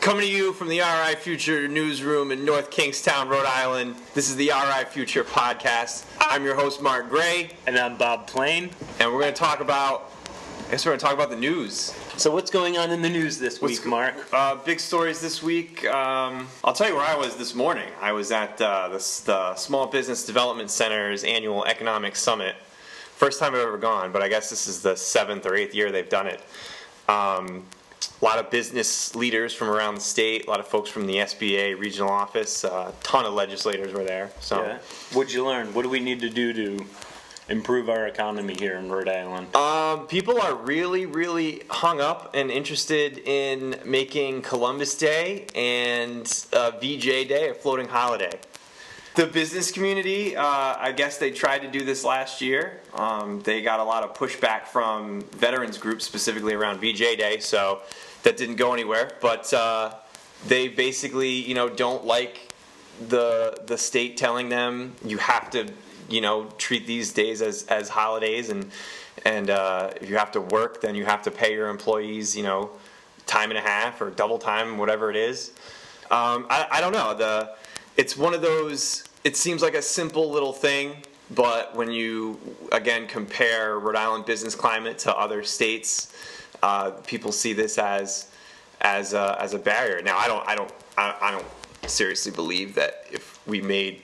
Coming to you from the RI Future newsroom in North Kingstown, Rhode Island. This is the RI Future podcast. I'm your host, Mark Gray. And I'm Bob Plain. And we're going to talk about, the news. So what's going on in the news this week, Mark? Big stories this week. I'll tell you where I was this morning. I was at the Small Business Development Center's annual economic summit. First time I've ever gone, but I guess this is the 7th or 8th year they've done it. A lot of business leaders from around the state, a lot of folks from the SBA regional office, a ton of legislators were there. So, yeah. What'd you learn? What do we need to do to improve our economy here in Rhode Island? People are really hung up and interested in making Columbus Day and VJ Day a floating holiday. The business community, I guess they tried to do this last year. They got a lot of pushback from veterans groups, specifically around VJ Day, so that didn't go anywhere. But they basically, don't like the state telling them you have to, treat these days as holidays, and if you have to work, then you have to pay your employees, time and a half or double time, whatever it is. I don't know. It's one of those, it seems like a simple little thing, but when you, again, compare Rhode Island business climate to other states, people see this as a barrier. Now, I don't seriously believe that if we made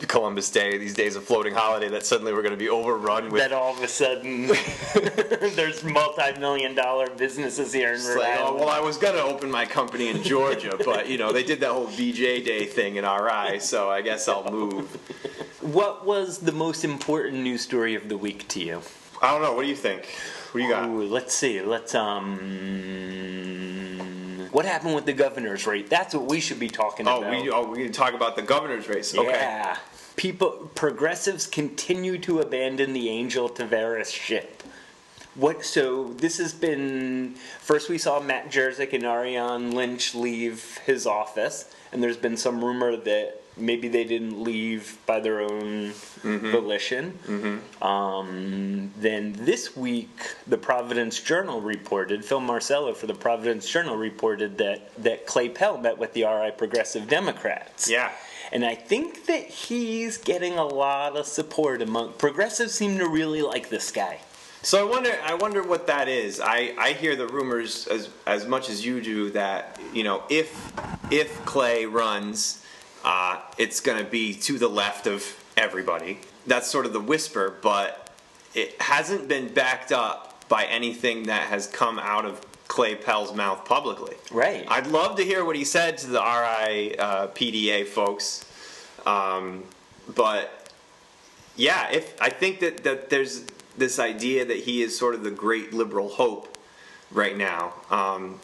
Columbus Day, these days a floating holiday, that suddenly we're going to be overrun with... That all of a sudden there's multi-million-dollar businesses here in Rhode Island. Oh, well, I was going to open my company in Georgia, but, they did that whole VJ Day thing in RI, so I guess I'll move. What was the most important news story of the week to you? I don't know. What do you think? What do you got? Ooh, let's see. What happened with the governor's race? That's what we should be talking about. We're going to talk about the governor's race. Okay. Yeah. Progressives continue to abandon the Angel Taveras ship. So this has been... First we saw Matt Jerzyk and Ariane Lynch leave his office, and there's been some rumor that maybe they didn't leave by their own volition. Then this week, the Providence Journal reported, Phil Marcello for the Providence Journal reported that Clay Pell met with the RI Progressive Democrats. Yeah. And I think that he's getting a lot of support among... Progressives seem to really like this guy. So I wonder what that is. I hear the rumors as much as you do that, if Clay runs... it's going to be to the left of everybody. That's sort of the whisper, but it hasn't been backed up by anything that has come out of Clay Pell's mouth publicly. Right. I'd love to hear what he said to the RI PDA folks. But yeah, I think that there's this idea that he is sort of the great liberal hope right now.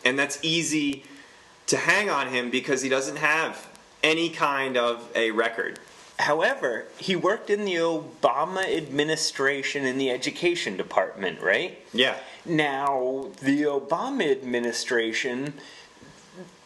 And that's easy to hang on him because he doesn't have any kind of a record. However, he worked in the Obama administration in the education department, right? Yeah. Now, the Obama administration,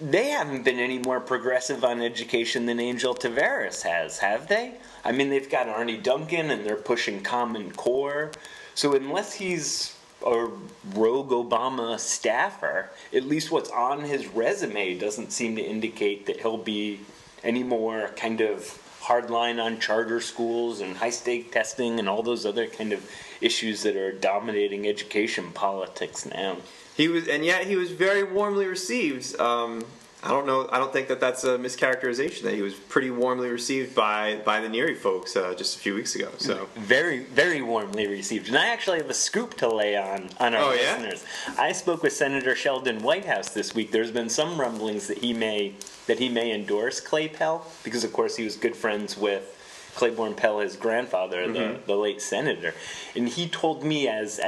they haven't been any more progressive on education than Angel Taveras has, have they? I mean, they've got Arnie Duncan and they're pushing Common Core. So unless he's a rogue Obama staffer, at least what's on his resume doesn't seem to indicate that he'll be any more kind of hardline on charter schools and high-stake testing and all those other kind of issues that are dominating education politics now. He was very warmly received. I don't think that that's a mischaracterization. That he was pretty warmly received by the Neary folks just a few weeks ago. So very, very warmly received. And I actually have a scoop to lay on our listeners. Yeah? I spoke with Senator Sheldon Whitehouse this week. There's been some rumblings that he may endorse Clay Pell because, of course, he was good friends with Claiborne Pell, his grandfather, the late senator. And he told me, as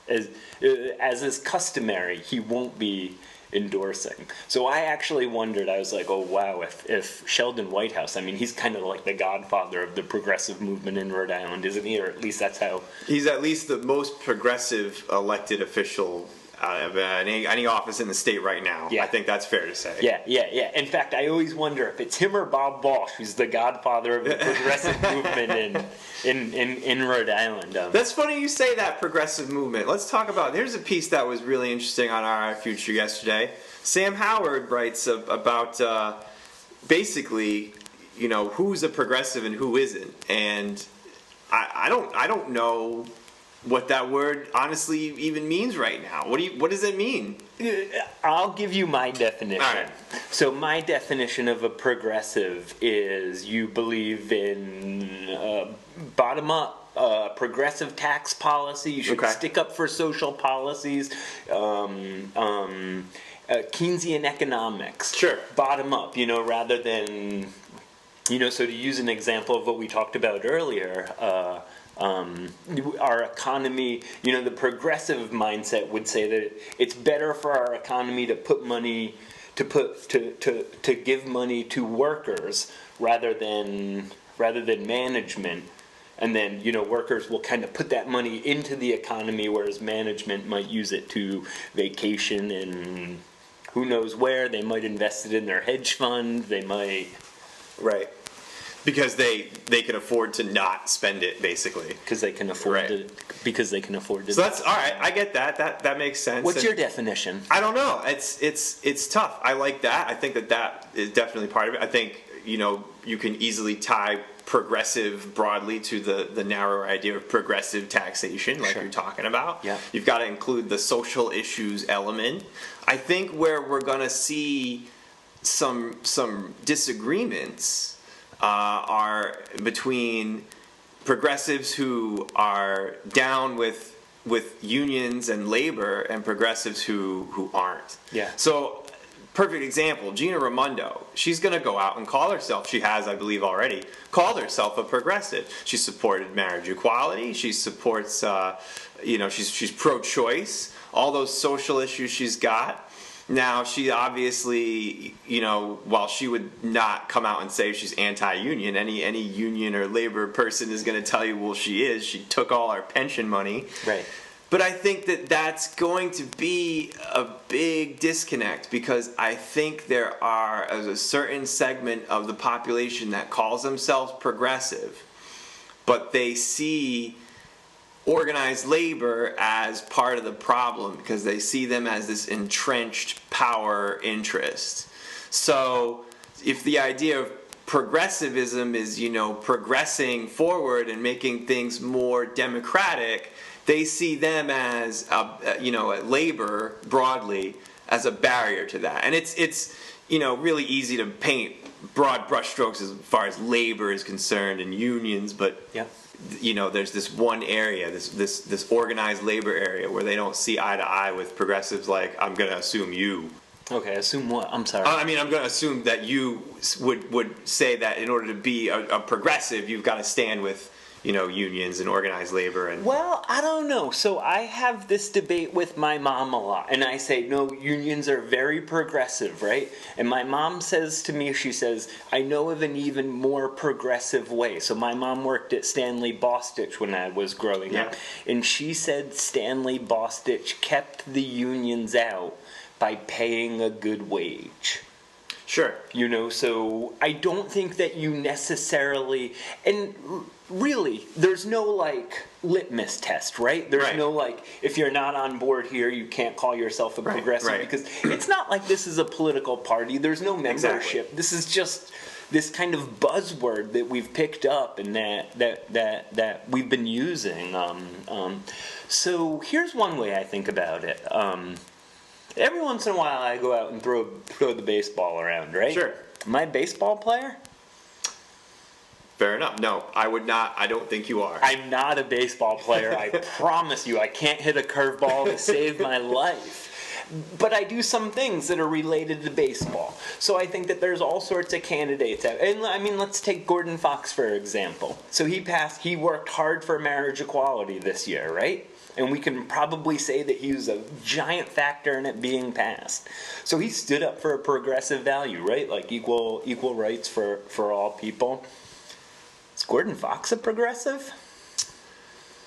is customary, he won't be endorsing. So I actually wondered, I was like, oh wow, if Sheldon Whitehouse, I mean, he's kind of like the godfather of the progressive movement in Rhode Island, isn't he? Or at least that's how... He's at least the most progressive elected official of any office in the state right now. Yeah. I think that's fair to say. Yeah. In fact, I always wonder if it's him or Bob Walsh who's the godfather of the progressive movement in Rhode Island. That's funny you say that, progressive movement. Let's talk about... Here's a piece that was really interesting on RI Future yesterday. Sam Howard writes about basically, who's a progressive and who isn't, and I don't know what that word honestly even means right now. What does it mean? I'll give you my definition. All right. So my definition of a progressive is you believe in bottom-up progressive tax policy. You should stick up for social policies. Keynesian economics. Sure. Bottom up, rather than, so to use an example of what we talked about earlier, our economy, the progressive mindset would say that it's better for our economy to put money, to give money to workers rather than management. And then, workers will kind of put that money into the economy, whereas management might use it to vacation and who knows where. They might invest it in their hedge fund. They might... Right. Because they can afford to not spend it, basically. Because they can afford to. Because they can afford to. So that's all right. I get that. That makes sense. What's your definition? I don't know. It's tough. I like that. I think that is definitely part of it. I think you can easily tie progressive broadly to the narrower idea of progressive taxation, like you're talking about. Yeah. You've got to include the social issues element. I think where we're going to see some disagreements are between progressives who are down with unions and labor and progressives who aren't. Yeah. So, perfect example, Gina Raimondo. She's going to go out and call herself, she has, I believe already, called herself a progressive. She supported marriage equality. She supports, she's pro-choice. All those social issues she's got. Now, she obviously, while she would not come out and say she's anti-union, any union or labor person is going to tell you, well, she is. She took all our pension money. Right. But I think that's going to be a big disconnect, because I think there are a certain segment of the population that calls themselves progressive, but they see organized labor as part of the problem because they see them as this entrenched power interest. So if the idea of progressivism is, progressing forward and making things more democratic, they see them as, labor broadly as a barrier to that. And it's really easy to paint broad brushstrokes as far as labor is concerned and unions, but there's this one area, this organized labor area, where they don't see eye to eye with progressives like, I'm going to assume you. Okay, assume what? I'm sorry. I'm going to assume that you would say that in order to be a progressive, you've got to stand with unions and organized labor. And well, I don't know. So I have this debate with my mom a lot, and I say, no, unions are very progressive, right? And my mom says to me, she says, I know of an even more progressive way. So my mom worked at Stanley Bostitch when I was growing up, and she said Stanley Bostitch kept the unions out by paying a good wage. Sure. So I don't think that you necessarily, and really, there's no litmus test, right? There's no if you're not on board here, you can't call yourself a progressive, because it's not like this is a political party. There's no membership. Exactly. This is just this kind of buzzword that we've picked up and that we've been using. So here's one way I think about it. Every once in a while, I go out and throw the baseball around, right? Sure. Am I a baseball player? Fair enough. No, I would not. I don't think you are. I'm not a baseball player. I promise you. I can't hit a curveball to save my life. But I do some things that are related to baseball. So I think that there's all sorts of candidates out. And I mean, let's take Gordon Fox, for example. So he worked hard for marriage equality this year, right? And we can probably say that he was a giant factor in it being passed. So he stood up for a progressive value, right? Like equal rights for all people. Is Gordon Fox a progressive?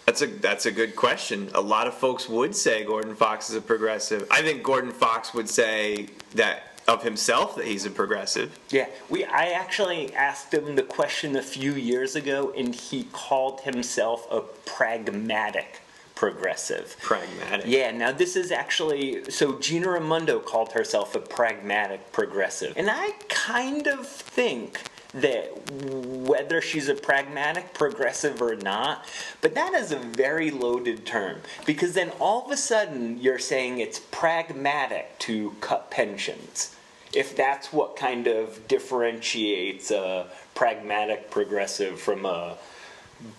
That's a good question. A lot of folks would say Gordon Fox is a progressive. I think Gordon Fox would say that of himself that he's a progressive. Yeah, I actually asked him the question a few years ago, and he called himself a pragmatic progressive. Pragmatic. Yeah, now this is actually, so Gina Raimondo called herself a pragmatic progressive. And I kind of think that whether she's a pragmatic progressive or not, but that is a very loaded term, because then all of a sudden you're saying it's pragmatic to cut pensions. If that's what kind of differentiates a pragmatic progressive from a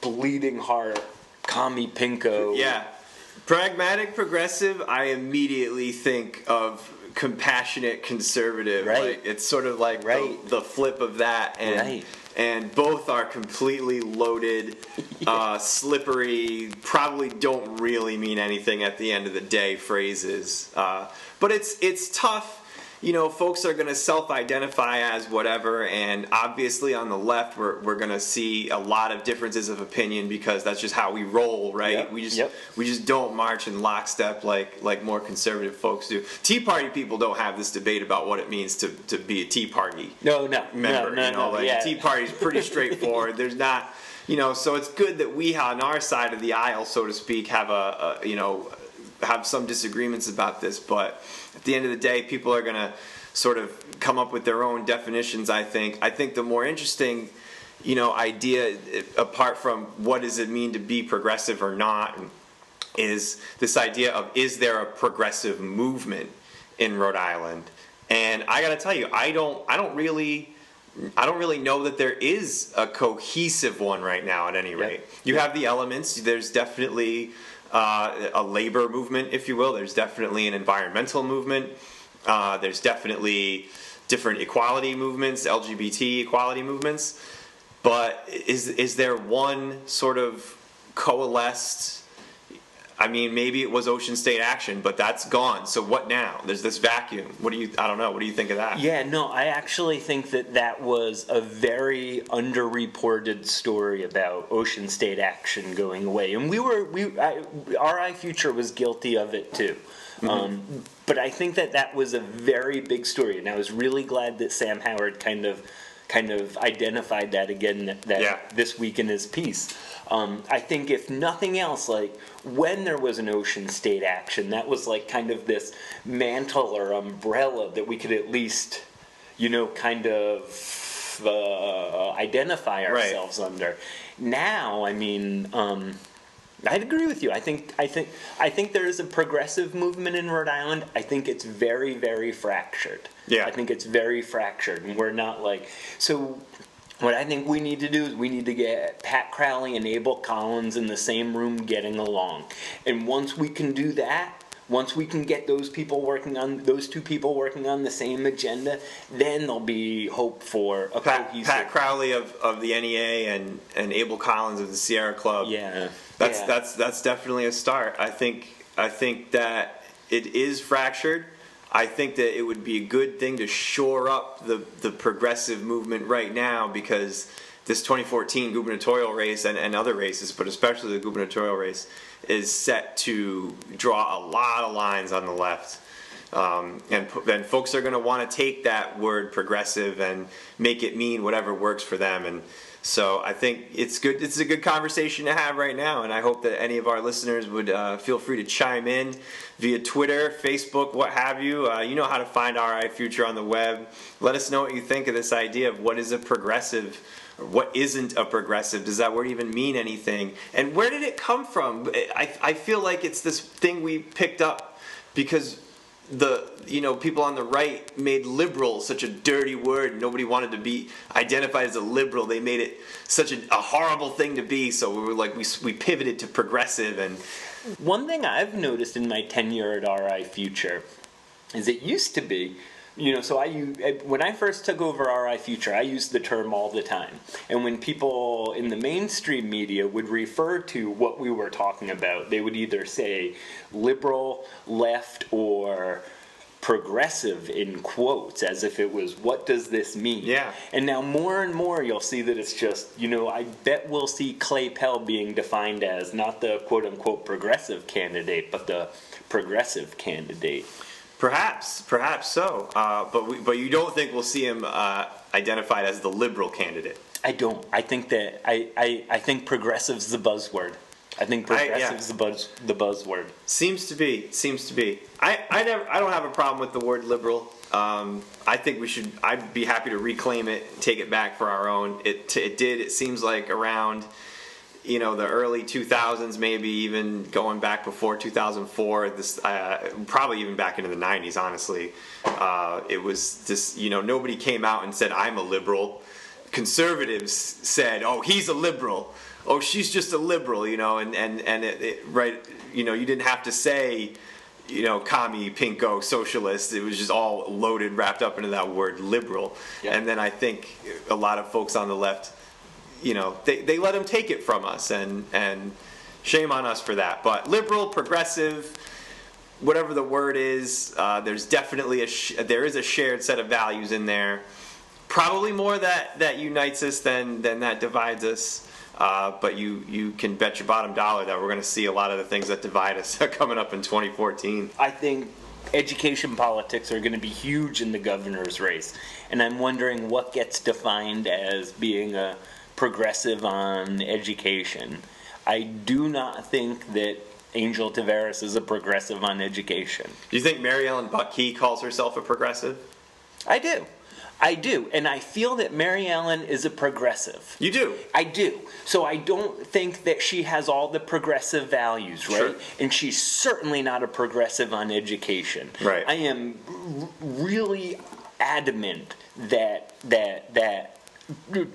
bleeding heart commie pinko. Yeah. Pragmatic progressive, I immediately think of compassionate conservative. Right. Like, it's sort of like Right. the flip of that. And, Right. and both are completely loaded, slippery, probably don't really mean anything at the end of the day phrases. But it's tough. You know, folks are going to self-identify as whatever, and obviously on the left we're going to see a lot of differences of opinion because that's just how we roll, right? Yep, We yep. just don't march in lockstep like more conservative folks do. Tea Party people don't have this debate about what it means to be a Tea Party No, member. yeah. Tea Party's pretty straightforward. There's not, so it's good that we on our side of the aisle, so to speak, have have some disagreements about this, but at the end of the day, people are going to sort of come up with their own definitions, I think. I think the more interesting, idea, apart from what does it mean to be progressive or not, is this idea of, is there a progressive movement in Rhode Island? And I got to tell you, I don't really know that there is a cohesive one right now at any rate. You have the elements. There's definitely a labor movement, if you will. There's definitely an environmental movement. There's definitely different equality movements, LGBT equality movements. But is there one sort of coalesced? I mean, maybe it was Ocean State Action, but that's gone. So what now? There's this vacuum. I don't know. What do you think of that? Yeah, no, I actually think that was a very underreported story about Ocean State Action going away, and RI Future was guilty of it too. Mm-hmm. But I think that was a very big story, and I was really glad that Sam Howard kind of identified that again this week in his piece. I think if nothing else, like when there was an Ocean State Action, that was like kind of this mantle or umbrella that we could at least, kind of identify ourselves under. Now, I mean, I'd agree with you. I think there is a progressive movement in Rhode Island. I think it's very, very fractured. Yeah. I think it's very fractured, and we're not so. What I think we need to do is we need to get Pat Crowley and Abel Collins in the same room getting along. And once we can do that, once we can get those two people working on the same agenda, then there'll be hope for a cohesive. Pat Crowley of the NEA and Abel Collins of the Sierra Club. Yeah. That's definitely a start. I think that it is fractured. I think that it would be a good thing to shore up the progressive movement right now, because this 2014 gubernatorial race and other races, but especially the gubernatorial race, is set to draw a lot of lines on the left. And folks are going to want to take that word progressive and make it mean whatever works for them. And so I think it's good. It's a good conversation to have right now, and I hope that any of our listeners would feel free to chime in via Twitter, Facebook, what have you. You know how to find RI Future on the web. Let us know what you think of this idea of what is a progressive, or what isn't a progressive. Does that word even mean anything? And where did it come from? I feel like it's this thing we picked up because people on the right made liberal such a dirty word. Nobody wanted to be identified as a liberal. They made it such a horrible thing to be. So we were like, we pivoted to progressive. And one thing I've noticed in my tenure at RI Future is it used to be, so when I first took over RI Future, I used the term all the time. And when people in the mainstream media would refer to what we were talking about, they would either say liberal, left, or progressive in quotes, as if it was, what does this mean? Yeah. And now more and more you'll see that it's just, I bet we'll see Clay Pell being defined as not the quote-unquote progressive candidate, but the progressive candidate. Perhaps so. But you don't think we'll see him identified as the liberal candidate? I don't. I think that I think progressive's the buzzword. I think progressive is the buzzword. Seems to be. I don't have a problem with the word liberal. I think I'd be happy to reclaim it, take it back for our own. It seems like around, the early 2000s, maybe even going back before 2004, probably even back into the 90s, honestly. It was this, nobody came out and said, I'm a liberal. Conservatives said, oh, he's a liberal. Oh, she's just a liberal, right, you didn't have to say, commie, pinko, socialist. It was just all loaded, wrapped up into that word liberal. Yeah. And then I think a lot of folks on the left, they let them take it from us, and shame on us for that. But liberal, progressive, whatever the word is, there's definitely there is a shared set of values in there. Probably more that unites us than that divides us. But you can bet your bottom dollar that we're going to see a lot of the things that divide us coming up in 2014. I think education politics are going to be huge in the governor's race. And I'm wondering what gets defined as being a progressive on education. I do not think that Angel Taveras is a progressive on education. Do you think Mary Ellen Buckey calls herself a progressive? I do. And I feel that Mary Ellen is a progressive. You do? I do. So I don't think that she has all the progressive values, right? Sure. And she's certainly not a progressive on education. Right. I am really adamant that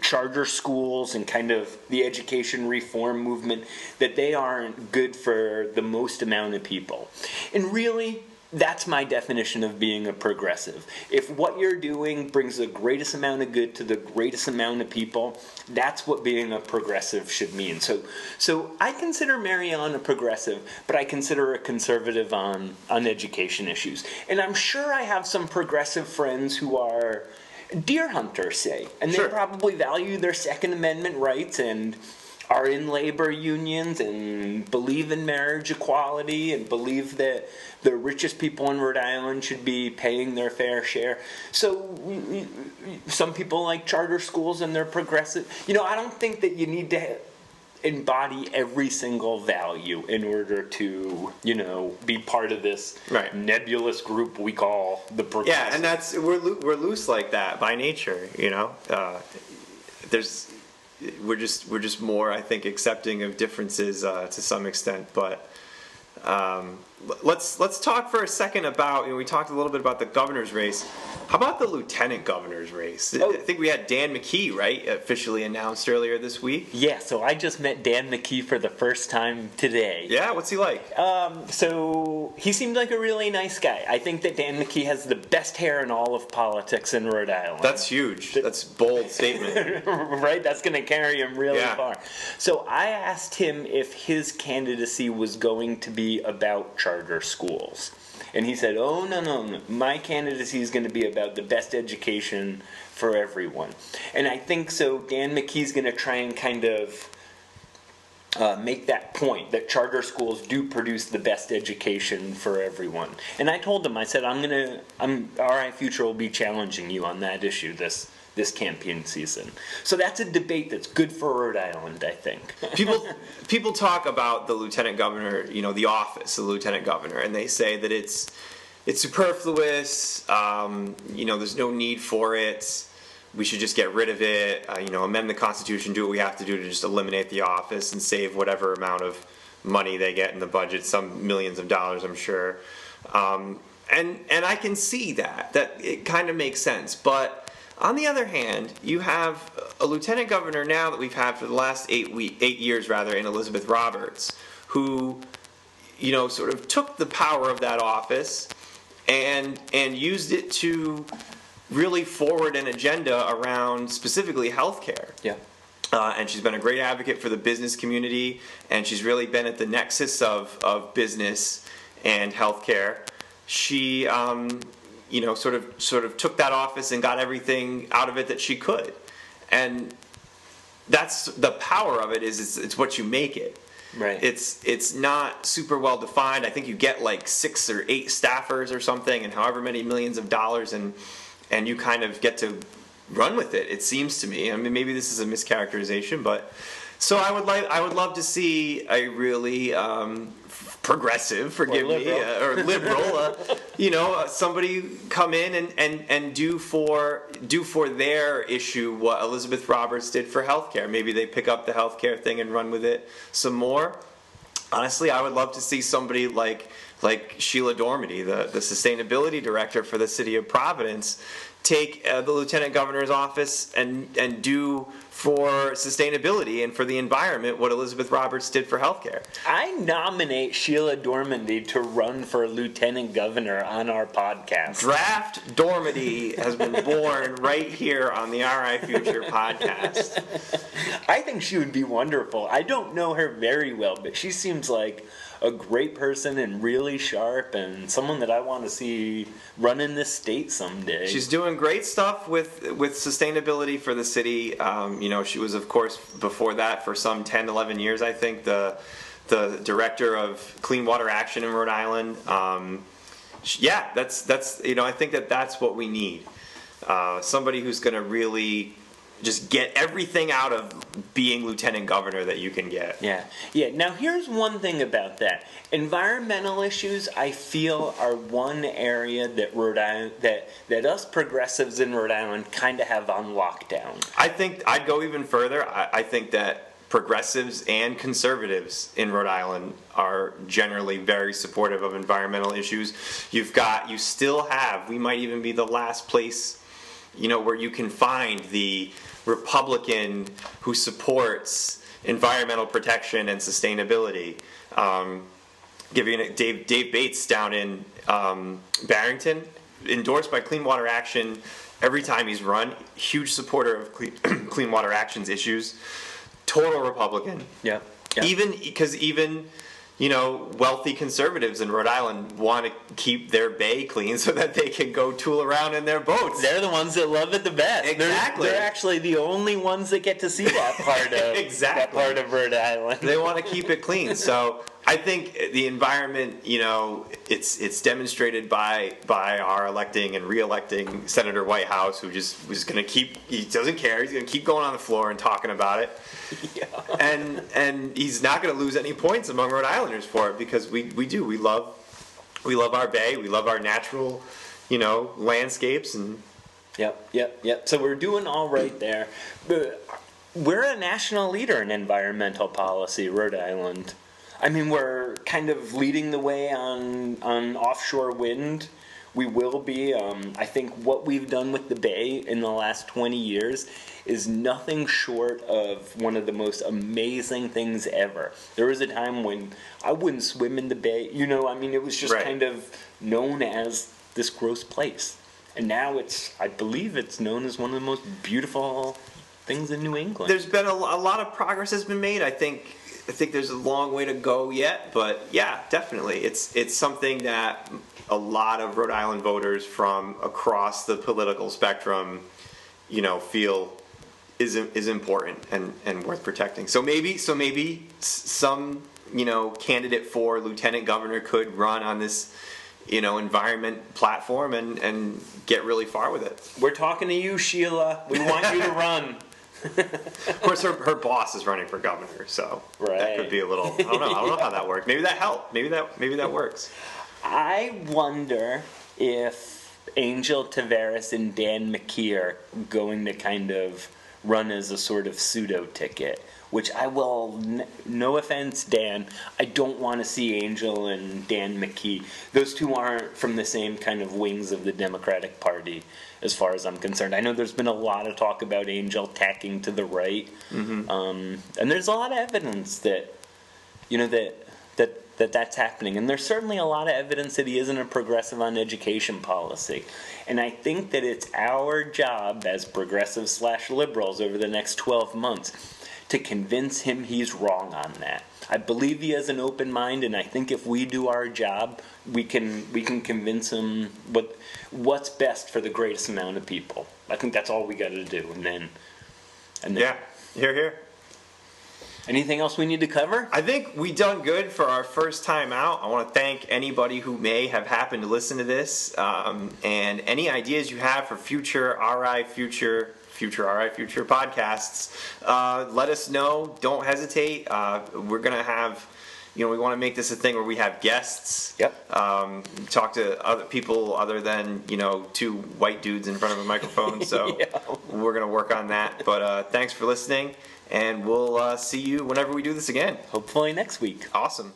charter schools and kind of the education reform movement, that they aren't good for the most amount of people. And really, that's my definition of being a progressive. If what you're doing brings the greatest amount of good to the greatest amount of people, that's what being a progressive should mean. So I consider Mary Ellen a progressive, but I consider her a conservative on education issues. And I'm sure I have some progressive friends who are deer hunters, say, and they Sure. probably value their Second Amendment rights and are in labor unions and believe in marriage equality and believe that the richest people in Rhode Island should be paying their fair share. So some people like charter schools and they're progressive. I don't think that you need to embody every single value in order to, be part of this right. nebulous group we call the progressive. Yeah, and we're loose like that by nature, We're just more, I think, accepting of differences to some extent. But let's talk for a second about. We talked a little bit about the governor's race. How about the lieutenant governor's race? I think we had Dan McKee, right, officially announced earlier this week. Yeah, so I just met Dan McKee for the first time today. Yeah, what's he like? So he seemed like a really nice guy. I think that Dan McKee has the best hair in all of politics in Rhode Island. That's huge. That's a bold statement. Right? That's going to carry him really far. So I asked him if his candidacy was going to be about charter schools. And he said, oh, no. My candidacy is going to be about the best education for everyone. And I think so Dan McKee's going to try and kind of make that point, that charter schools do produce the best education for everyone. And I told him, I said, RI Future will be challenging you on that issue this campaign season. So that's a debate that's good for Rhode Island, I think. People talk about the lieutenant governor, the office of the lieutenant governor, and they say that it's superfluous. There's no need for it. We should just get rid of it. Amend the Constitution, do what we have to do to just eliminate the office and save whatever amount of money they get in the budget, some millions of dollars, I'm sure. And I can see that it kind of makes sense, but. On the other hand, you have a lieutenant governor now that we've had for the last 8 years, in Elizabeth Roberts, who, sort of took the power of that office and used it to really forward an agenda around specifically healthcare. Yeah. And she's been a great advocate for the business community, and she's really been at the nexus of business and healthcare. She sort of took that office and got everything out of it that she could. And that's the power of it, is it's what you make it. Right. It's not super well defined. I think you get like 6 or 8 staffers or something and however many millions of dollars, and you kind of get to run with it, it seems to me. I mean, maybe this is a mischaracterization, but So I would love to see a really progressive, forgive me, or liberal, somebody come in and do for their issue what Elizabeth Roberts did for healthcare. Maybe they pick up the healthcare thing and run with it some more. Honestly, I would love to see somebody like Shelia Dormandy, the sustainability director for the city of Providence, take the lieutenant governor's office and do for sustainability and for the environment what Elizabeth Roberts did for healthcare. I nominate Shelia Dormandy to run for lieutenant governor on our podcast. Draft Dormandy has been born right here on the RI Future podcast. I think she would be wonderful. I don't know her very well, but she seems like a great person and really sharp and someone that I want to see running this state someday. She's doing great stuff with sustainability for the city. She was, of course, before that for some 10, 11 years, I think, the director of Clean Water Action in Rhode Island. That's I think that's what we need. Somebody who's going to really just get everything out of being lieutenant governor that you can get. Yeah. Now, here's one thing about that. Environmental issues, I feel, are one area that Rhode Island, that us progressives in Rhode Island kind of have on lockdown. I think I'd go even further. I think that progressives and conservatives in Rhode Island are generally very supportive of environmental issues. You still have, we might even be the last place where you can find the Republican who supports environmental protection and sustainability. Dave Bates down in Barrington, endorsed by Clean Water Action every time he's run, huge supporter of Clean Water Action's issues, total Republican. Yeah. Even wealthy conservatives in Rhode Island want to keep their bay clean so that they can go tool around in their boats. They're the ones that love it the best. Exactly. They're actually the only ones that get to see that part of that part of Rhode Island. They want to keep it clean. So I think the environment, it's demonstrated by our electing and re-electing Senator Whitehouse, who just was going to he doesn't care. He's going to keep going on the floor and talking about it. Yeah. And he's not going to lose any points among Rhode Islanders for it, because we love our bay, we love our natural, landscapes and. Yep. So we're doing all right there. But we're a national leader in environmental policy, Rhode Island. I mean, we're kind of leading the way on offshore wind. We will be. I think what we've done with the bay in the last 20 years is nothing short of one of the most amazing things ever. There was a time when I wouldn't swim in the bay. It was just kind of known as this gross place. And now I believe it's known as one of the most beautiful things in New England. There's been a lot of progress has been made. I think there's a long way to go yet, but yeah, definitely. It's something that a lot of Rhode Island voters from across the political spectrum, feel is important and worth protecting. So maybe some candidate for lieutenant governor could run on this environment platform and get really far with it. We're talking to you, Sheila. We want you to run. Of course, her boss is running for governor, so that could be a little. I don't know how that works. Maybe that helped. Maybe that works. I wonder if Angel Taveras and Dan McKee are going to kind of run as a sort of pseudo ticket, which I will. No offense, Dan. I don't want to see Angel and Dan McKee. Those two aren't from the same kind of wings of the Democratic Party, as far as I'm concerned. I know there's been a lot of talk about Angel tacking to the right, and there's a lot of evidence that that's happening. And there's certainly a lot of evidence that he isn't a progressive on education policy. And I think that it's our job as progressives/liberals over the next 12 months to convince him he's wrong on that. I believe he has an open mind, and I think if we do our job, we can convince him what's best for the greatest amount of people. I think that's all we got to do, and then yeah, here. Anything else we need to cover? I think we done good for our first time out. I want to thank anybody who may have happened to listen to this, and any ideas you have for future RI Future podcasts. Let us know. Don't hesitate. We're gonna have. We want to make this a thing where we have guests. Yep. Talk to other people other than, two white dudes in front of a microphone. So Yeah. we're going to work on that. But thanks for listening, and we'll see you whenever we do this again. Hopefully next week. Awesome.